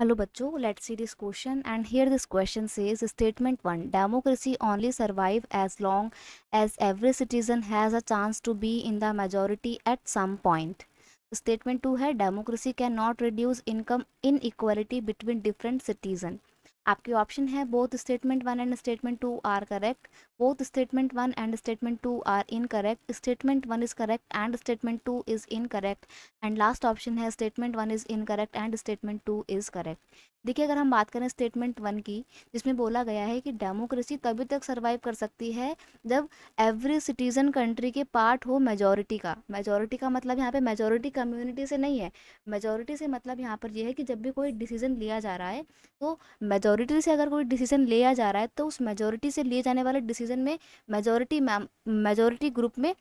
Hello bachcho, let's see this question, and here this question says statement 1, democracy only survive as long as every citizen has a chance to be in the majority at some point. Statement 2 है democracy cannot reduce income inequality between different citizen. आपके option है both statement 1 and statement 2 are correct, both statement 1 and statement 2 are incorrect, statement 1 is correct and statement 2 is incorrect, and last option है statement 1 is incorrect and statement 2 is correct. देखिए, अगर हम बात करें statement 1 की, जिसमें बोला गया है कि डेमोक्रेसी तभी तक सर्वाइव कर सकती है जब एवरी सिटीजन कंट्री के पार्ट हो मेजोरिटी का। मेजोरिटी का मतलब यहाँ पे मेजोरिटी कम्युनिटी से नहीं है, मेजोरिटी से मतलब यहाँ पर यह है कि जब भी कोई डिसीजन लिया जा रहा है तो मेजोरिटी से अगर कोई डिसीजन लिया जा रहा है तो उस मेजोरिटी से लिए जाने वाले डिसीजन में मेजोरिटी ग्रुप में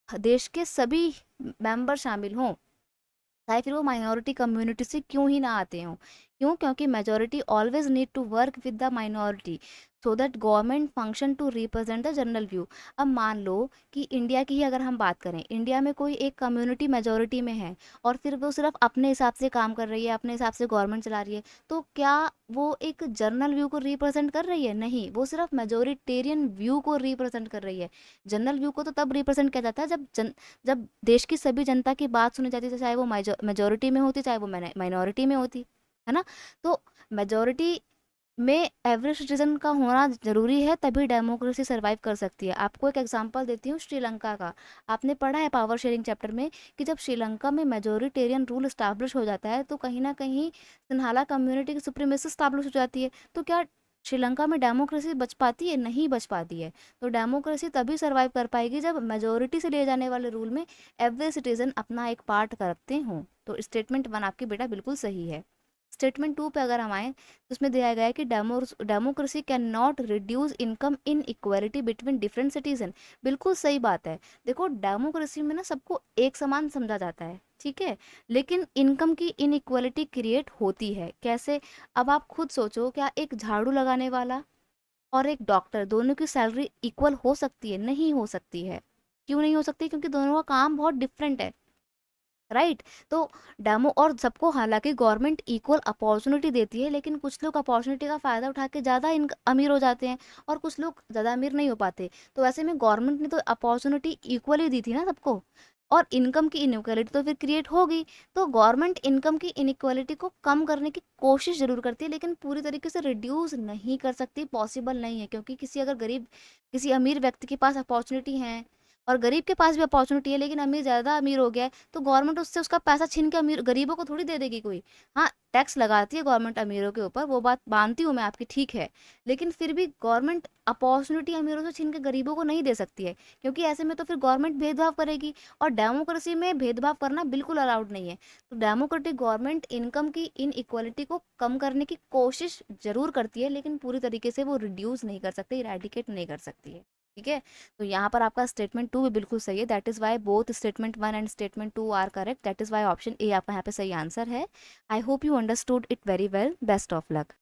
देश के सभी मेंबर शामिल हों, चाहे फिर वो माइनॉरिटी कम्युनिटी से क्यों ही ना आते हों। क्यों? क्योंकि majority always need to work with the minority so that government function to represent the general view. अब मान लो कि इंडिया की ही अगर हम बात करें, इंडिया में कोई एक कम्युनिटी मेजोरिटी में है और फिर वो सिर्फ अपने हिसाब से काम कर रही है, अपने हिसाब से गवर्नमेंट चला रही है, तो क्या वो एक जनरल व्यू को रिप्रेजेंट कर रही है? नहीं, वो सिर्फ मेजोरिटेरियन व्यू को रिप्रेजेंट कर रही है। जनरल व्यू को तो तब रिप्रेजेंट किया जाता है जब देश की सभी जनता की बात सुनी जाती है, चाहे वो मेजोरिटी में होती, चाहे वो माइनॉरिटी में होती, है ना। तो मेजोरिटी में एवरेज सिटीजन का होना जरूरी है, तभी डेमोक्रेसी सरवाइव कर सकती है। आपको एक एग्जांपल देती हूँ श्रीलंका का। आपने पढ़ा है पावर शेयरिंग चैप्टर में कि जब श्रीलंका में मेजोरिटेरियन रूल स्टैब्लिश हो जाता है तो कहीं ना कहीं सिन्हाला कम्युनिटी की सुप्रीमेसी स्टैब्लिश हो जाती है। तो क्या श्रीलंका में डेमोक्रेसी बच पाती है? नहीं बच पाती है। तो डेमोक्रेसी तभी सर्वाइव कर पाएगी जब मेजोरिटी से लिए जाने वाले रूल में एवरी सिटीजन अपना एक पार्ट करते हों। तो स्टेटमेंट 1 आपकी बेटा बिल्कुल सही है। स्टेटमेंट 2 पे अगर हम आए तो उसमें दिया गया है कि democracy can not reduce income in equality between different citizen. बिल्कुल सही बात है। देखो, डेमोक्रेसी में ना सबको एक समान समझा जाता है, ठीक है, लेकिन इनकम की इनइक्वालिटी क्रिएट होती है। कैसे? अब आप खुद सोचो, क्या एक झाड़ू लगाने वाला और एक डॉक्टर दोनों की सैलरी इक्वल हो सकती है? नहीं हो सकती है। क्यों नहीं हो सकती? क्योंकि दोनों का काम बहुत डिफरेंट है, राइट। तो डेमो और सबको हालांकि गवर्नमेंट इक्वल अपॉर्चुनिटी देती है, लेकिन कुछ लोग अपॉर्चुनिटी का फ़ायदा उठा के ज़्यादा अमीर हो जाते हैं और कुछ लोग ज़्यादा अमीर नहीं हो पाते। तो ऐसे में गवर्नमेंट ने तो अपॉर्चुनिटी इक्वली दी थी ना सबको, और इनकम की इनइक्वालिटी तो फिर क्रिएट होगी। तो गवर्नमेंट इनकम की इनइक्वालिटी को कम करने की कोशिश जरूर करती है, लेकिन पूरी तरीके से रिड्यूस नहीं कर सकती, पॉसिबल नहीं है। क्योंकि किसी अमीर व्यक्ति के पास अपॉर्चुनिटी है और गरीब के पास भी अपॉर्चुनिटी है, लेकिन अमीर ज़्यादा अमीर हो गया है तो गवर्नमेंट उससे उसका पैसा छीन के अमीर गरीबों को थोड़ी दे देगी कोई। हाँ, टैक्स लगाती है गवर्नमेंट अमीरों के ऊपर, वो बात मानती हूँ मैं आपकी, ठीक है, लेकिन फिर भी गवर्नमेंट अपॉर्चुनिटी अमीरों से छीन के गरीबों को नहीं दे सकती है, क्योंकि ऐसे में तो फिर गवर्नमेंट भेदभाव करेगी, और डेमोक्रेसी में भेदभाव करना बिल्कुल अलाउड नहीं है। तो डेमोक्रेटिक गवर्नमेंट इनकम की इन इक्वालिटी को कम करने की कोशिश जरूर करती है, लेकिन पूरी तरीके से वो रिड्यूस नहीं कर सकती, इरेडिकेट नहीं कर सकती है, ठीक है। तो यहाँ पर आपका स्टेटमेंट 2 भी बिल्कुल सही है। That is why both statement 1 and statement 2 are correct. That is why option A आपका यहाँ पे सही आंसर है। I hope you understood it very well. Best of luck.